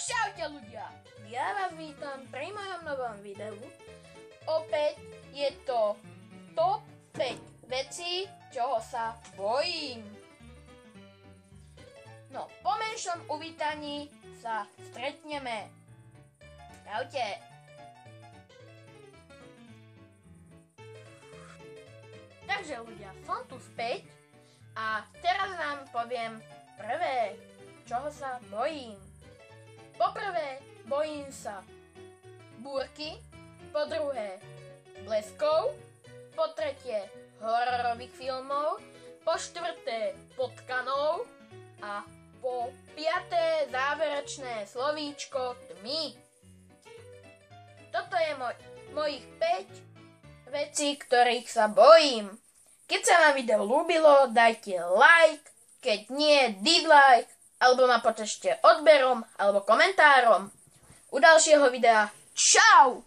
Čaute ľudia, ja vás vítam pri mojom novom videu. Opäť je to top 5 vecí, čoho sa bojím. No, po menšom uvítaní sa stretneme. Čaute. Takže ľudia, som tu späť a teraz vám poviem prvé, čoho sa bojím. Poprvé, bojím sa búrky, po druhé bleskov, po tretie hororových filmov, po štvrté potkanov a po piaté záverečné slovíčko tmy. Toto je mojich 5 vecí, ktorých sa bojím. Keď sa vám video ľúbilo, dajte like, keď nie, dislike, alebo ma potešte odberom alebo komentárom. U ďalšieho videa. Čau!